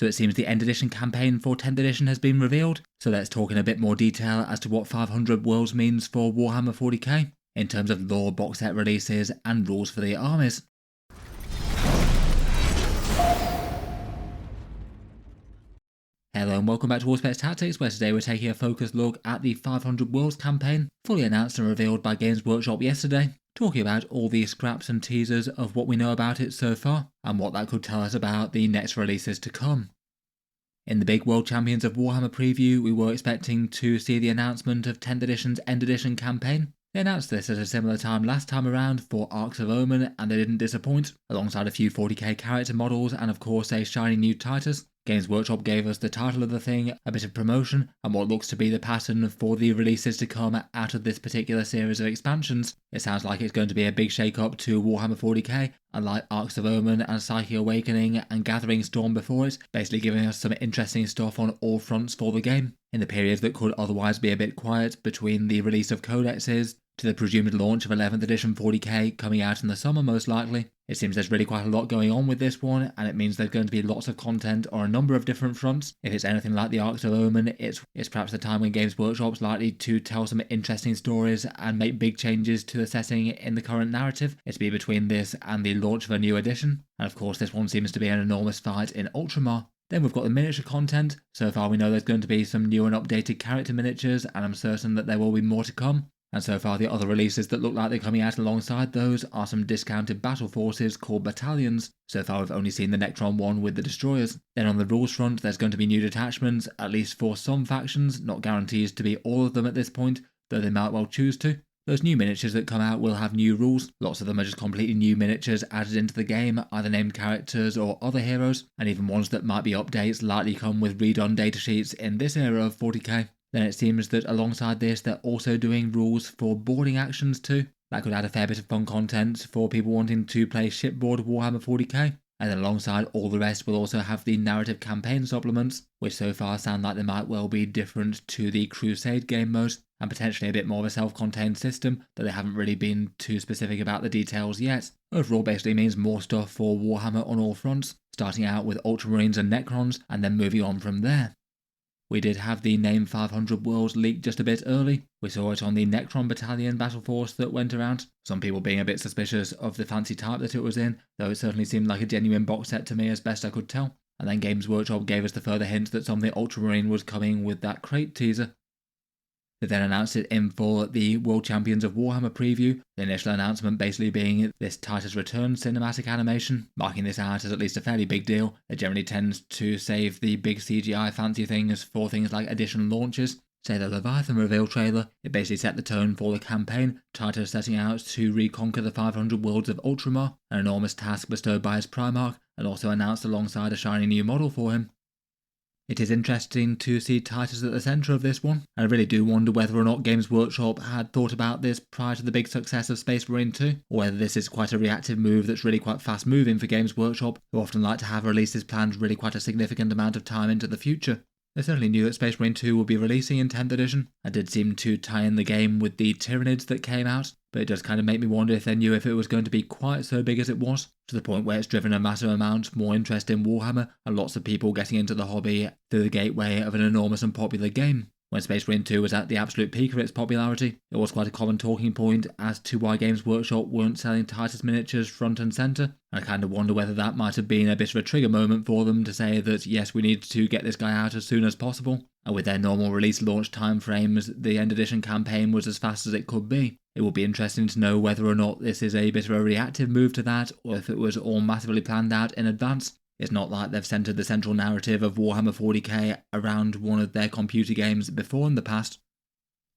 So it seems the end edition campaign for 10th edition has been revealed, so let's talk in a bit more detail as to what 500 Worlds means for Warhammer 40k, in terms of lore, box set releases, and rules for the armies. Hello and welcome back to Auspex Tactics, where today we're taking a focused look at the 500 Worlds campaign, fully announced and revealed by Games Workshop yesterday, talking about all the scraps and teasers of what we know about it so far, and what that could tell us about the next releases to come. In the big World Champions of Warhammer preview, we were expecting to see the announcement of 10th edition's End Edition campaign. They announced this at a similar time last time around for Arcs of Omen, and they didn't disappoint, alongside a few 40k character models and of course a shiny new Titus. Games Workshop gave us the title of the thing, a bit of promotion, and what looks to be the pattern for the releases to come out of this particular series of expansions. It sounds like it's going to be a big shake-up to Warhammer 40k, unlike Arcs of Omen and Psychic Awakening and Gathering Storm before it, basically giving us some interesting stuff on all fronts for the game, in the period that could otherwise be a bit quiet between the release of codexes to the presumed launch of 11th edition 40k coming out in the summer most likely. It seems there's really quite a lot going on with this one, and it means there's going to be lots of content on a number of different fronts. If it's anything like the Arcs of Omen, it's perhaps the time when Games Workshop's likely to tell some interesting stories and make big changes to the setting in the current narrative. It's be between this and the launch of a new edition, and of course this one seems to be an enormous fight in Ultramar. Then we've got the miniature content. So far we know there's going to be some new and updated character miniatures, and I'm certain that there will be more to come. And so far the other releases that look like they're coming out alongside those are some discounted battle forces called Battalions. So far we've only seen the Necron one with the destroyers. Then on the rules front there's going to be new detachments, at least for some factions, not guarantees to be all of them at this point, though they might well choose to. Those new miniatures that come out will have new rules. Lots of them are just completely new miniatures added into the game, either named characters or other heroes, and even ones that might be updates likely come with redone datasheets in this era of 40k. Then it seems that alongside this they're also doing rules for boarding actions too. That could add a fair bit of fun content for people wanting to play shipboard Warhammer 40k. And then alongside all the rest we'll also have the narrative campaign supplements, which so far sound like they might well be different to the Crusade game mode, and potentially a bit more of a self-contained system, though they haven't really been too specific about the details yet. Overall basically means more stuff for Warhammer on all fronts, starting out with Ultramarines and Necrons, and then moving on from there. We did have the name 500 Worlds leaked just a bit early. We saw it on the Necron Battalion battle force that went around, some people being a bit suspicious of the fancy type that it was in, though it certainly seemed like a genuine box set to me as best I could tell. And then Games Workshop gave us the further hint that something Ultramarine was coming with that crate teaser. They then announced it in for the World Champions of Warhammer preview, the initial announcement basically being this Titus Return cinematic animation, marking this out as at least a fairly big deal. It generally tends to save the big CGI fancy things for things like edition launches. Say the Leviathan reveal trailer, it basically set the tone for the campaign, Titus setting out to reconquer the 500 worlds of Ultramar, an enormous task bestowed by his Primarch, and also announced alongside a shiny new model for him. It is interesting to see Titus at the centre of this one, and I really do wonder whether or not Games Workshop had thought about this prior to the big success of Space Marine 2, or whether this is quite a reactive move that's really quite fast moving for Games Workshop, who often like to have releases planned really quite a significant amount of time into the future. They certainly knew that Space Marine 2 would be releasing in 10th edition, and did seem to tie in the game with the Tyranids that came out, but it does kind of make me wonder if they knew if it was going to be quite so big as it was, to the point where it's driven a massive amount more interest in Warhammer and lots of people getting into the hobby through the gateway of an enormous and popular game. When Space Marine 2 was at the absolute peak of its popularity, it was quite a common talking point as to why Games Workshop weren't selling Titus miniatures front and centre. I kind of wonder whether that might have been a bit of a trigger moment for them to say that yes, we need to get this guy out as soon as possible. And with their normal release launch timeframes, the end edition campaign was as fast as it could be. It will be interesting to know whether or not this is a bit of a reactive move to that, or if it was all massively planned out in advance. It's not like they've centred the central narrative of Warhammer 40k around one of their computer games before in the past.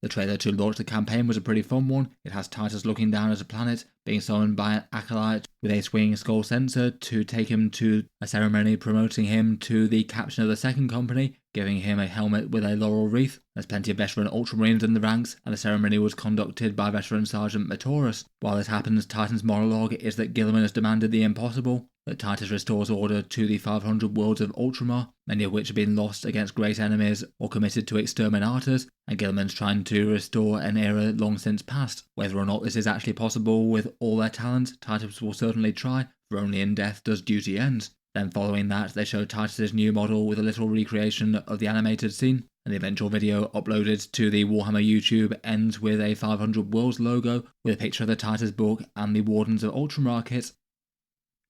The trailer to launch the campaign was a pretty fun one. It has Titus looking down at a planet, being summoned by an acolyte with a swinging skull sensor to take him to a ceremony promoting him to the captain of the second company, giving him a helmet with a laurel wreath. There's plenty of veteran Ultramarines in the ranks, and the ceremony was conducted by veteran Sergeant Matorus. While this happens, Titan's monologue is that Guilliman has demanded the impossible, that Titus restores order to the 500 worlds of Ultramar, many of which have been lost against great enemies or committed to exterminators, and Guilliman's trying to restore an era long since past. Whether or not this is actually possible with all their talent, Titus will certainly try, for only in death does duty end. Then following that, they showed Titus' new model with a little recreation of the animated scene, and the eventual video uploaded to the Warhammer YouTube ends with a 500 Worlds logo with a picture of the Titus book and the Wardens of Ultramar kit.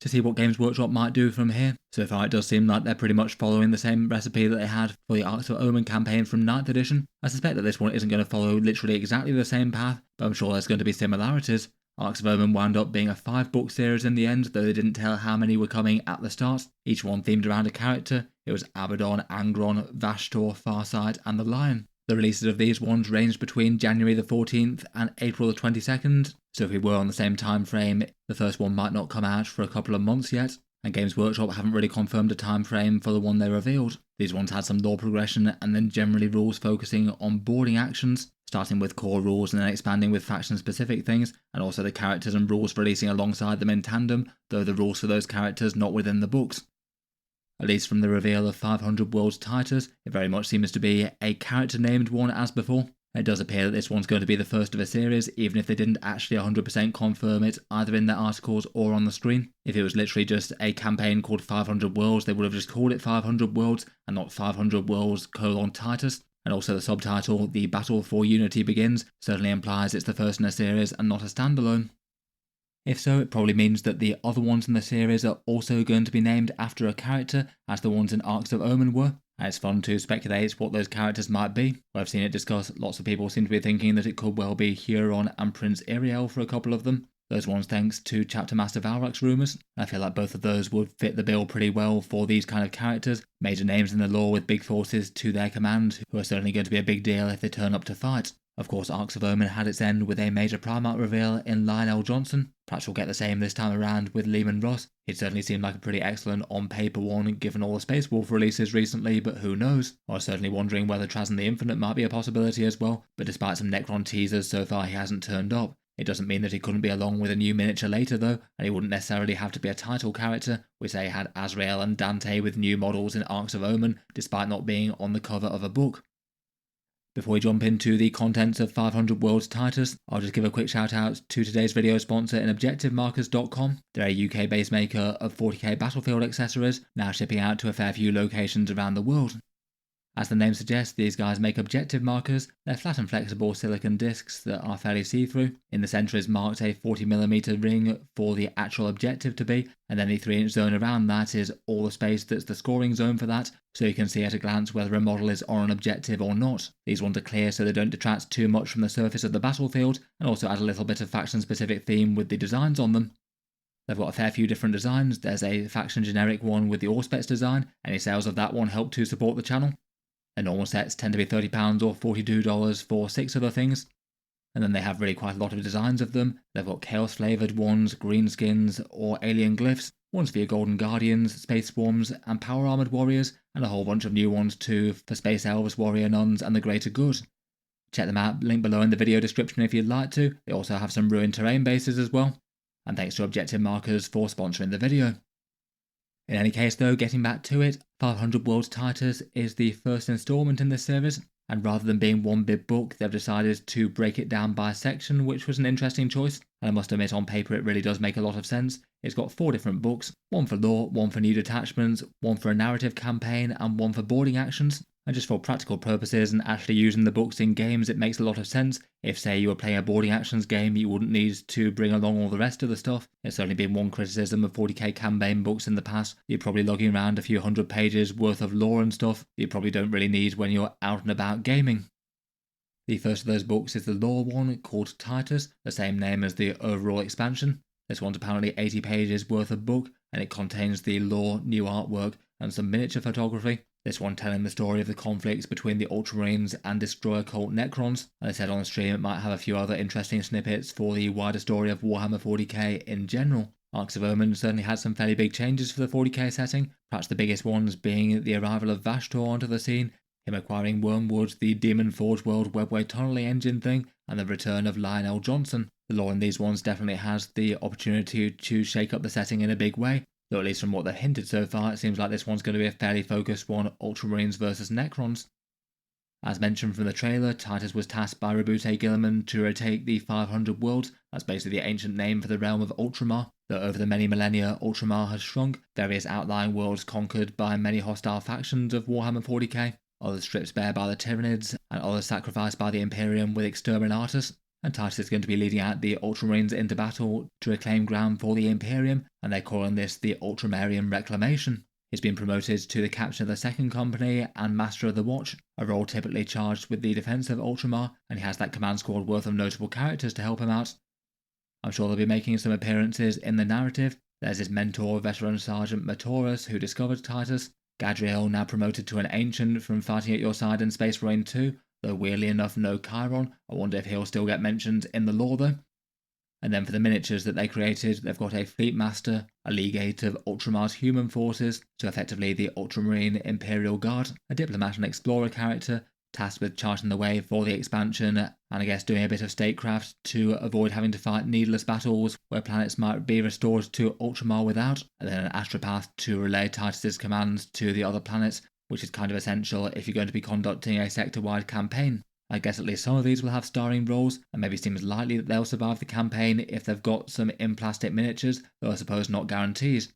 To see what Games Workshop might do from here. So far it does seem like they're pretty much following the same recipe that they had for the Arcs of Omen campaign from 9th edition. I suspect that this one isn't going to follow literally exactly the same path, but I'm sure there's going to be similarities. Arcs of Omen wound up being a 5-book series in the end, though they didn't tell how many were coming at the start, each one themed around a character. It was Abaddon, Angron, Vashtor, Farsight and the Lion. The releases of these ones ranged between January the 14th and April the 22nd, so if we were on the same time frame, the first one might not come out for a couple of months yet, and Games Workshop haven't really confirmed a time frame for the one they revealed. These ones had some lore progression and then generally rules focusing on boarding actions, starting with core rules and then expanding with faction-specific things, and also the characters and rules releasing alongside them in tandem, though the rules for those characters not within the books. At least from the reveal of 500 Worlds Titus, it very much seems to be a character-named one as before. It does appear that this one's going to be the first of a series, even if they didn't actually 100% confirm it either in their articles or on the screen. If it was literally just a campaign called 500 Worlds, they would have just called it 500 Worlds and not 500 Worlds : Titus. And also the subtitle, The Battle for Unity Begins, certainly implies it's the first in a series and not a standalone. If so, it probably means that the other ones in the series are also going to be named after a character, as the ones in Arcs of Omen were. And it's fun to speculate what those characters might be. I've seen it discussed, lots of people seem to be thinking that it could well be Huron and Prince Iriel for a couple of them. Those ones thanks to Chapter Master Valrak's rumours. I feel like both of those would fit the bill pretty well for these kind of characters, major names in the lore with big forces to their command, who are certainly going to be a big deal if they turn up to fight. Of course, Arcs of Omen had its end with a major Primarch reveal in Lionel Johnson. Perhaps we'll get the same this time around with Lehman Russ. It certainly seemed like a pretty excellent on-paper one given all the Space Wolf releases recently, but who knows? I was certainly wondering whether Trazyn the Infinite might be a possibility as well, but despite some Necron teasers so far he hasn't turned up. It doesn't mean that he couldn't be along with a new miniature later though, and he wouldn't necessarily have to be a title character. We say had Azrael and Dante with new models in Arcs of Omen, despite not being on the cover of a book. Before we jump into the contents of 500 Worlds Titus, I'll just give a quick shout out to today's video sponsor in ObjectiveMarkers.com. They're a UK based maker of 40k battlefield accessories, now shipping out to a fair few locations around the world. As the name suggests, these guys make objective markers. They're flat and flexible silicon discs that are fairly see-through. In the centre is marked a 40mm ring for the actual objective to be, and then the 3-inch zone around that is all the space that's the scoring zone for that, so you can see at a glance whether a model is on an objective or not. These ones are clear so they don't detract too much from the surface of the battlefield, and also add a little bit of faction-specific theme with the designs on them. They've got a fair few different designs. There's a faction generic one with the Auspex design. Any sales of that one help to support the channel. The normal sets tend to be £30 or $42 for 6 other things. And then they have really quite a lot of designs of them. They've got chaos flavoured ones, green skins, or alien glyphs. Ones for your Golden Guardians, Space Swarms, and Power Armoured Warriors. And a whole bunch of new ones too for Space Elves, Warrior Nuns, and the Greater Good. Check them out, link below in the video description if you'd like to. They also have some Ruined Terrain bases as well. And thanks to Objective Markers for sponsoring the video. In any case though, getting back to it, 500 Worlds Titus is the first instalment in this series, and rather than being one big book, they've decided to break it down by section, which was an interesting choice, and I must admit on paper it really does make a lot of sense. It's got 4 different books, one for lore, one for new detachments, one for a narrative campaign, and one for boarding actions. And just for practical purposes and actually using the books in games, it makes a lot of sense. If, say, you were playing a boarding actions game, you wouldn't need to bring along all the rest of the stuff. It's only been one criticism of 40k campaign books in the past. You're probably lugging around a few hundred pages worth of lore and stuff you probably don't really need when you're out and about gaming. The first of those books is the lore one called Titus, the same name as the overall expansion. This one's apparently 80 pages worth of book, and it contains the lore, new artwork, and some miniature photography. This one telling the story of the conflicts between the Ultramarines and Destroyer cult Necrons. As I said on the stream, it might have a few other interesting snippets for the wider story of Warhammer 40k in general. Arcs of Omen certainly had some fairly big changes for the 40k setting, perhaps the biggest ones being the arrival of Vashtor onto the scene, him acquiring Wormwood, the Demon Forge World Webway tunneling engine thing, and the return of Lionel Johnson. The lore in these ones definitely has the opportunity to shake up the setting in a big way. Though at least from what they've hinted so far, it seems like this one's going to be a fairly focused one, Ultramarines versus Necrons. As mentioned from the trailer, Titus was tasked by Rabute Guilliman to retake the 500 worlds. That's basically the ancient name for the realm of Ultramar. Though over the many millennia Ultramar has shrunk, various outlying worlds conquered by many hostile factions of Warhammer 40K, others stripped bare by the Tyranids, and others sacrificed by the Imperium with Exterminatus. And Titus is going to be leading out the Ultramarines into battle to reclaim ground for the Imperium, and they're calling this the Ultramarian Reclamation. He's been promoted to the Captain of the Second Company and Master of the Watch, a role typically charged with the defence of Ultramar, and he has that command squad worth of notable characters to help him out. I'm sure they'll be making some appearances in the narrative. There's his mentor, veteran Sergeant Matorus, who discovered Titus. Gadriel, now promoted to an Ancient from fighting at your side in Space Marine 2, though weirdly enough no Chiron. I wonder if he'll still get mentioned in the lore though. And then for the miniatures that they created, they've got a Fleet Master, a Legate of Ultramar's human forces, so effectively the Ultramarine Imperial Guard, a Diplomat and Explorer character, tasked with charting the way for the expansion, and I guess doing a bit of statecraft to avoid having to fight needless battles where planets might be restored to Ultramar without, and then an Astropath to relay Titus's commands to the other planets, which is kind of essential if you're going to be conducting a sector-wide campaign. I guess at least some of these will have starring roles, and maybe seems likely that they'll survive the campaign if they've got some in plastic miniatures, though I suppose not guarantees.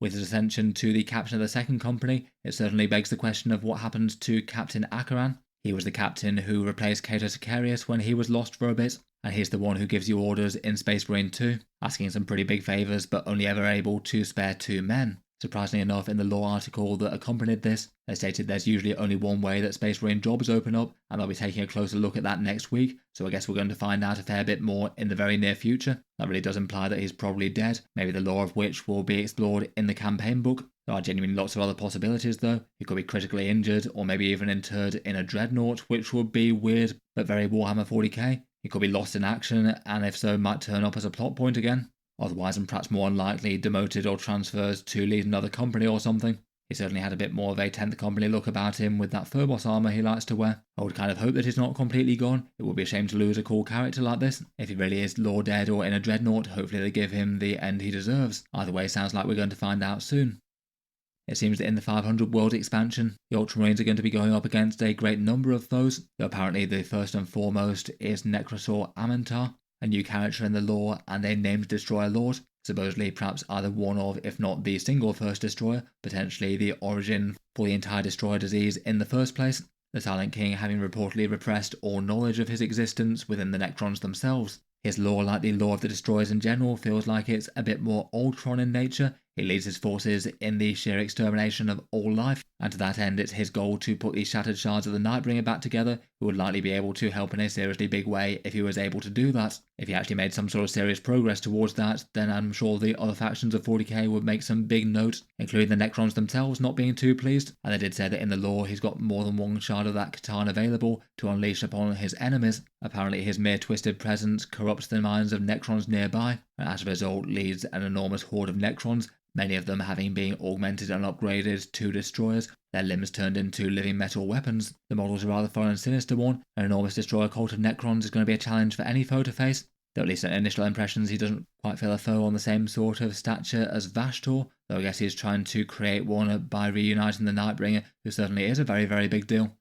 With his ascension to the Captain of the Second Company, it certainly begs the question of what happened to Captain Acheran. He was the captain who replaced Cato Sicarius when he was lost for a bit, and he's the one who gives you orders in Space Marine 2, asking some pretty big favours but only ever able to spare 2 men. Surprisingly enough, in the lore article that accompanied this, they stated there's usually only one way that Space Marine jobs open up, and they'll be taking a closer look at that next week, so I guess we're going to find out a fair bit more in the very near future. That really does imply that he's probably dead, maybe the lore of which will be explored in the campaign book. There are genuinely lots of other possibilities though. He could be critically injured, or maybe even interred in a dreadnought, which would be weird, but very Warhammer 40k. He could be lost in action, and if so, might turn up as a plot point again. Otherwise, and perhaps more unlikely, demoted or transferred to lead another company or something. He certainly had a bit more of a 10th Company look about him with that Phobos armour he likes to wear. I would kind of hope that he's not completely gone. It would be a shame to lose a cool character like this. If he really is lore dead or in a dreadnought, hopefully they give him the end he deserves. Either way, sounds like we're going to find out soon. It seems that in the 500 world expansion, the Ultramarines are going to be going up against a great number of foes, though apparently the first and foremost is Necrosaur Amentar, a new character in the lore and a named destroyer lord, supposedly perhaps either one of, if not the single first destroyer, potentially the origin for the entire destroyer disease in the first place, the Silent King having reportedly repressed all knowledge of his existence within the Necrons themselves. His lore, like the lore of the destroyers in general, feels like it's a bit more Ultron in nature. He leads his forces in the sheer extermination of all life, and to that end it's his goal to put these shattered shards of the Nightbringer back together, who would likely be able to help in a seriously big way if he was able to do that. If he actually made some sort of serious progress towards that, then I'm sure the other factions of 40k would make some big notes, including the Necrons themselves not being too pleased, and they did say that in the lore he's got more than one shard of that Catan available to unleash upon his enemies. Apparently his mere twisted presence corrupts the minds of Necrons nearby, and as a result leads an enormous horde of Necrons, many of them having been augmented and upgraded to destroyers, their limbs turned into living metal weapons. The model's a rather fun and sinister one. An enormous destroyer cult of Necrons is going to be a challenge for any foe to face, though at least in initial impressions he doesn't quite feel a foe on the same sort of stature as Vashtor, though I guess he's trying to create one by reuniting the Nightbringer, who certainly is a very, very big deal.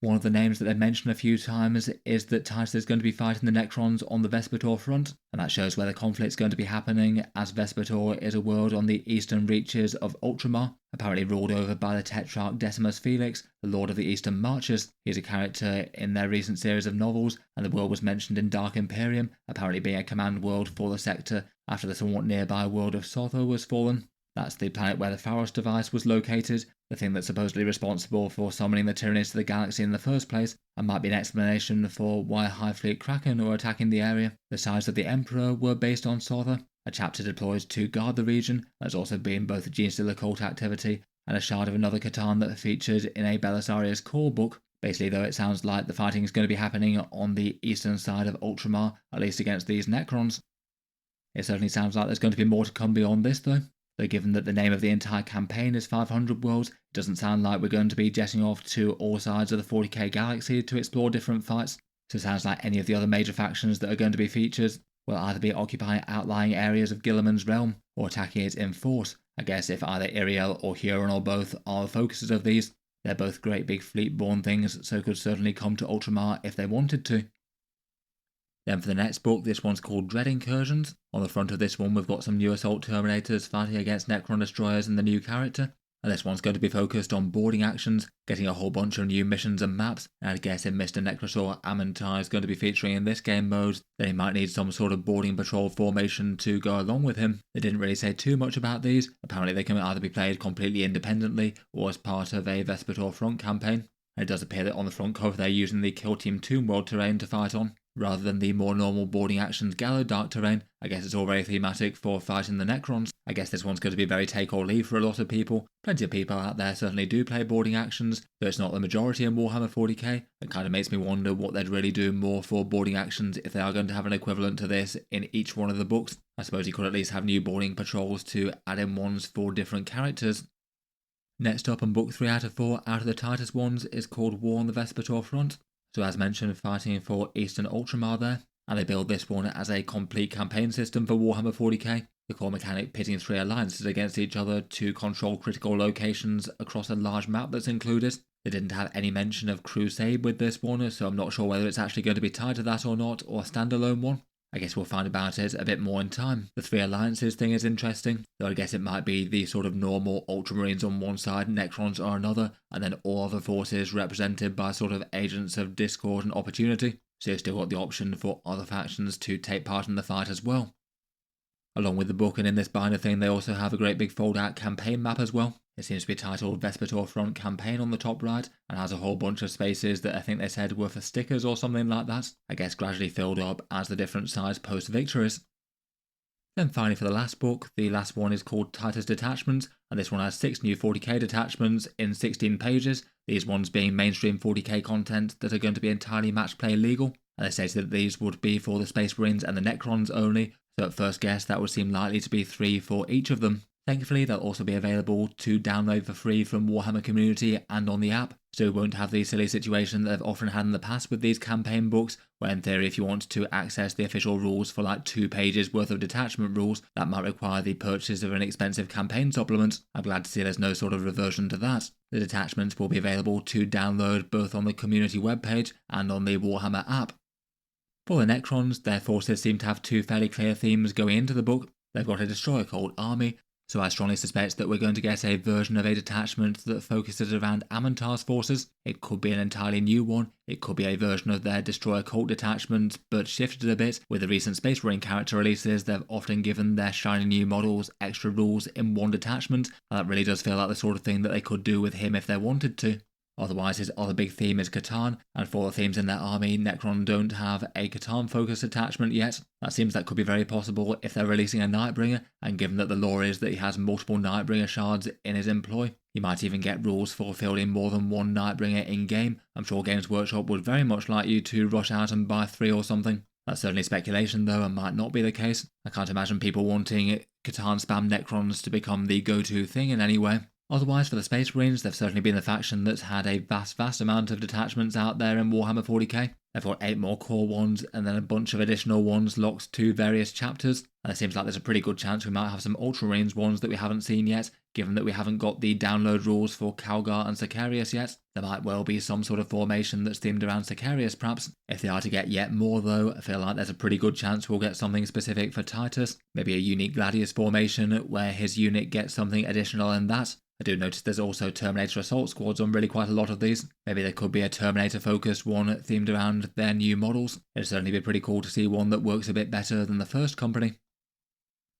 One of the names that they've mentioned a few times is that Titus is going to be fighting the Necrons on the Vespertor front, and that shows where the conflict's going to be happening, as Vespertor is a world on the eastern reaches of Ultramar, apparently ruled over by the Tetrarch Decimus Felix, the Lord of the Eastern Marches. He's a character in their recent series of novels, and the world was mentioned in Dark Imperium, apparently being a command world for the sector after the somewhat nearby world of Sotho was fallen. That's the planet where the Pharos device was located, the thing that's supposedly responsible for summoning the Tyranids to the galaxy in the first place, and might be an explanation for why High Fleet Kraken were attacking the area. The Sides of the Emperor were based on Sotha, a chapter deployed to guard the region. There's also been both a Genestealer cult activity and a shard of another Catan that featured in a Belisarius core book. Basically, though, it sounds like the fighting is going to be happening on the eastern side of Ultramar, at least against these Necrons. It certainly sounds like there's going to be more to come beyond this, though given that the name of the entire campaign is 500 Worlds, it doesn't sound like we're going to be jetting off to all sides of the 40k galaxy to explore different fights, so it sounds like any of the other major factions that are going to be featured will either be occupying outlying areas of Guilliman's realm, or attacking it in force. I guess if either Iriel or Huron or both are the focuses of these, They're both great big fleet-borne things, so could certainly come to Ultramar if they wanted to. Then for the next book, this one's called Dread Incursions. On the front of this one, we've got some new Assault Terminators fighting against Necron Destroyers and the new character. And this one's going to be focused on boarding actions, getting a whole bunch of new missions and maps, and I guess if Mr. Necrosaur Amantar is going to be featuring in this game mode, then he might need some sort of boarding patrol formation to go along with him. They didn't really say too much about these. Apparently they can either be played completely independently or as part of a Vespertor front campaign. And it does appear that on the front cover they're using the Kill Team Tomb World terrain to fight on, rather than the more normal boarding actions Gallo Dark terrain. I guess it's all very thematic for fighting the Necrons. I guess this one's going to be very take or leave for a lot of people. Plenty of people out there certainly do play boarding actions, though it's not the majority in Warhammer 40k. It kind of makes me wonder what they'd really do more for boarding actions if they are going to have an equivalent to this in each one of the books. I suppose you could at least have new boarding patrols to add in ones for different characters. Next up on book 3 out of 4 out of the Titus ones is called War on the Vespertor Front. So as mentioned, fighting for Eastern Ultramar there, and they build this one as a complete campaign system for Warhammer 40k. The core mechanic pitting 3 alliances against each other to control critical locations across a large map that's included. They didn't have any mention of Crusade with this one, so I'm not sure whether it's actually going to be tied to that or not, or a standalone one. I guess we'll find about it a bit more in time. The 3 alliances thing is interesting, though I guess it might be the sort of normal Ultramarines on one side, Necrons on another, and then all other forces represented by sort of agents of discord and opportunity. So you've still got the option for other factions to take part in the fight as well. Along with the book and in this binder thing, they also have a great big fold-out campaign map as well. It seems to be titled Vespertor Front Campaign on the top right, and has a whole bunch of spaces that I think they said were for stickers or something like that. I guess gradually filled up as the different size post-victories. Then finally for the last book, the last one is called Titus Detachments, and this one has 6 new 40k detachments in 16 pages, these ones being mainstream 40k content that are going to be entirely match play legal, and they stated that these would be for the Space Marines and the Necrons only, so at first guess that would seem likely to be 3 for each of them. Thankfully, they'll also be available to download for free from Warhammer Community and on the app, so we won't have the silly situation that they've often had in the past with these campaign books, where in theory if you want to access the official rules for like 2 pages worth of detachment rules, that might require the purchase of an expensive campaign supplement. I'm glad to see there's no sort of reversion to that. The detachments will be available to download both on the community webpage and on the Warhammer app. For the Necrons, their forces seem to have 2 fairly clear themes going into the book. They've got a destroyer cult army, so I strongly suspect that we're going to get a version of a detachment that focuses around Amantar's forces. It could be an entirely new one, it could be a version of their destroyer cult detachment, but shifted a bit. With the recent Space Marine character releases, they've often given their shiny new models extra rules in one detachment, and that really does feel like the sort of thing that they could do with him if they wanted to. Otherwise, his other big theme is Catan, and for the themes in their army, Necron don't have a Catan-focused attachment yet. That seems that could be very possible if they're releasing a Nightbringer, and given that the lore is that he has multiple Nightbringer shards in his employ, he might even get rules for fielding more than one Nightbringer in-game. I'm sure Games Workshop would very much like you to rush out and buy 3 or something. That's certainly speculation though, and might not be the case. I can't imagine people wanting Catan spam Necrons to become the go-to thing in any way. Otherwise, for the Space Marines, they've certainly been the faction that's had a vast amount of detachments out there in Warhammer 40k. They've got 8 more core ones, and then a bunch of additional ones locked to various chapters. And it seems like there's a pretty good chance we might have some Ultramarines ones that we haven't seen yet, given that we haven't got the download rules for Calgar and Sicarius yet. There might well be some sort of formation that's themed around Sicarius perhaps. If they are to get yet more though, I feel like there's a pretty good chance we'll get something specific for Titus. Maybe a unique Gladius formation where his unit gets something additional in that. I do notice there's also Terminator Assault Squads on really quite a lot of these. Maybe there could be a Terminator focused one themed around their new models. It'd certainly be pretty cool to see one that works a bit better than the first company.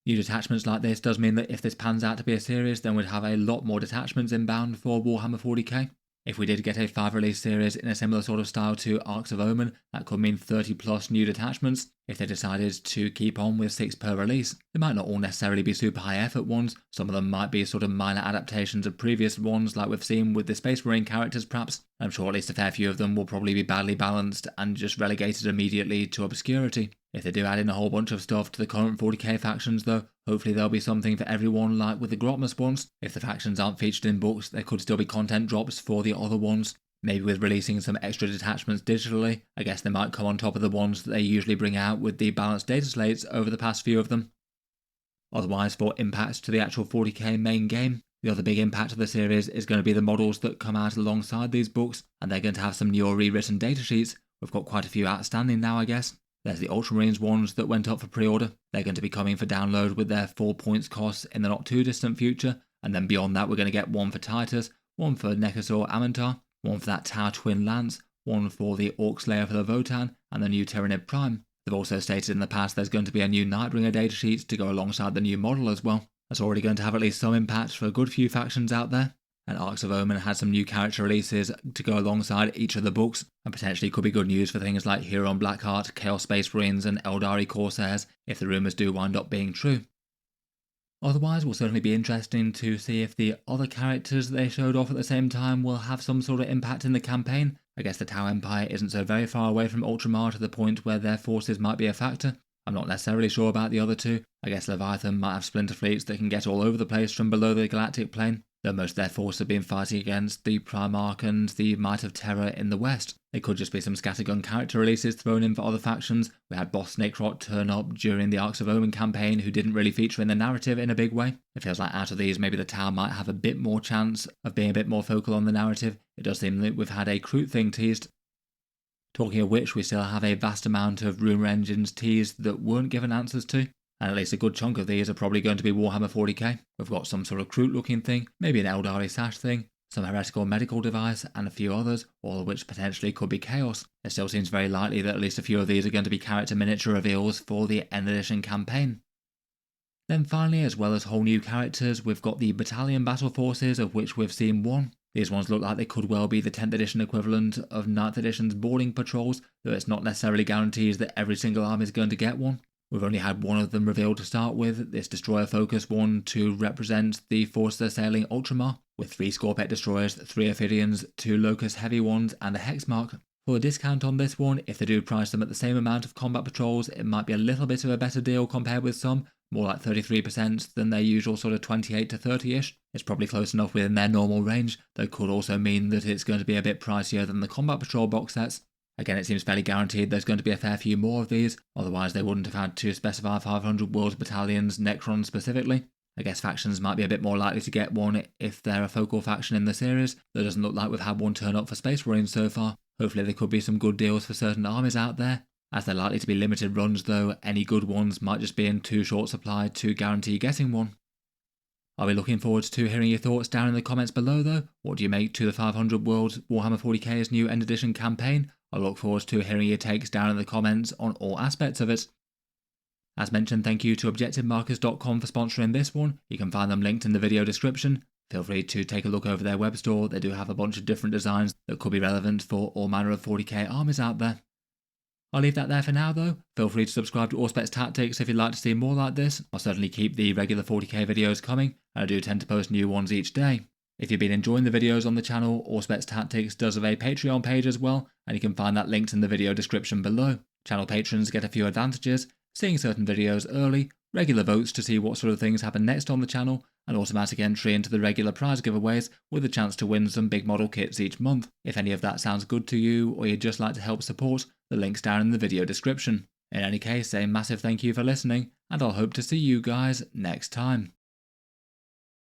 New detachments like this does mean that if this pans out to be a series, then we'd have a lot more detachments inbound for Warhammer 40k. If we did get a 5-release series in a similar sort of style to Arcs of Omen, that could mean 30 plus new detachments. If they decided to keep on with 6 per release, they might not all necessarily be super high effort ones. Some of them might be sort of minor adaptations of previous ones like we've seen with the Space Marine characters perhaps. I'm sure at least a fair few of them will probably be badly balanced and just relegated immediately to obscurity. If they do add in a whole bunch of stuff to the current 40k factions though, hopefully there'll be something for everyone like with the Grotmus ones. If the factions aren't featured in books, there could still be content drops for the other ones. Maybe with releasing some extra detachments digitally, I guess they might come on top of the ones that they usually bring out with the balanced data slates over the past few of them. Otherwise, for impacts to the actual 40k main game, The other big impact of the series is going to be the models that come out alongside these books, and they're going to have some new or rewritten datasheets. We've got quite a few outstanding now, I guess. There's the Ultramarines ones that went up for pre-order. They're going to be coming for download with their 4 points costs in the not too distant future, and then beyond that we're going to get one for Titus, one for Nekasor Amantar, one for that Tau Twin Lance, one for the Orc Slayer for the Votan, and the new Tyranid Prime. They've also stated in the past there's going to be a new Nightbringer datasheet to go alongside the new model as well. That's already going to have at least some impact for a good few factions out there. And Arcs of Omen had some new character releases to go alongside each of the books, and potentially could be good news for things like Huron Blackheart, Chaos Space Marines and Eldari Corsairs if the rumours do wind up being true. Otherwise, it will certainly be interesting to see if the other characters they showed off at the same time will have some sort of impact in the campaign. I guess the Tau Empire isn't so very far away from Ultramar to the point where their forces might be a factor. I'm not necessarily sure about the other two. I guess Leviathan might have splinter fleets that can get all over the place from below the galactic plane, though most of their forces have been fighting against the Primarch and the Might of Terror in the west. It could just be some scattergun character releases thrown in for other factions. We had Boss Snakerot turn up during the Arcs of Omen campaign who didn't really feature in the narrative in a big way. It feels like out of these maybe the Tau might have a bit more chance of being a bit more focal on the narrative. It does seem that we've had a Kroot thing teased. Talking of which, we still have a vast amount of rumour engines teased that weren't given answers to, and at least a good chunk of these are probably going to be Warhammer 40k. We've got some sort of Kroot looking thing, maybe an Eldari Sash thing, some heretical medical device, and a few others, all of which potentially could be Chaos. It still seems very likely that at least a few of these are going to be character miniature reveals for the End Edition campaign. Then finally, as well as whole new characters, we've got the battalion battle forces, of which we've seen one. These ones look like they could well be the 10th edition equivalent of 9th edition's boarding patrols, though it's not necessarily guaranteed that every single army is going to get one. We've only had one of them revealed to start with, this destroyer focus one to represent the forces assailing Ultramar, with 3 Scorpet destroyers, 3 Ophidians, 2 Locust heavy ones, and a Hexmark. For a discount on this one, if they do price them at the same amount of combat patrols, it might be a little bit of a better deal compared with some, more like 33% than their usual sort of 28 to 30-ish. It's probably close enough within their normal range, though could also mean that it's going to be a bit pricier than the combat patrol box sets. Again, it seems fairly guaranteed there's going to be a fair few more of these, otherwise they wouldn't have had to specify 500 Worlds Battalions Necron specifically. I guess factions might be a bit more likely to get one if they're a focal faction in the series. That doesn't look like we've had one turn up for Space Marines so far. Hopefully there could be some good deals for certain armies out there. As they're likely to be limited runs though, any good ones might just be in too short supply to guarantee getting one. I'll be looking forward to hearing your thoughts down in the comments below though. What do you make to the 500 Worlds Warhammer 40k's new End Edition campaign? I look forward to hearing your takes down in the comments on all aspects of it. As mentioned, thank you to ObjectiveMarkers.com for sponsoring this one. You can find them linked in the video description. Feel free to take a look over their web store. They do have a bunch of different designs that could be relevant for all manner of 40k armies out there. I'll leave that there for now though. Feel free to subscribe to Auspex Tactics if you'd like to see more like this. I'll certainly keep the regular 40k videos coming, and I do tend to post new ones each day. If you've been enjoying the videos on the channel, Auspex Tactics does have a Patreon page as well, and you can find that linked in the video description below. Channel patrons get a few advantages, seeing certain videos early, regular votes to see what sort of things happen next on the channel, and automatic entry into the regular prize giveaways with a chance to win some big model kits each month. If any of that sounds good to you, or you'd just like to help support, the link's down in the video description. In any case, a massive thank you for listening, and I'll hope to see you guys next time.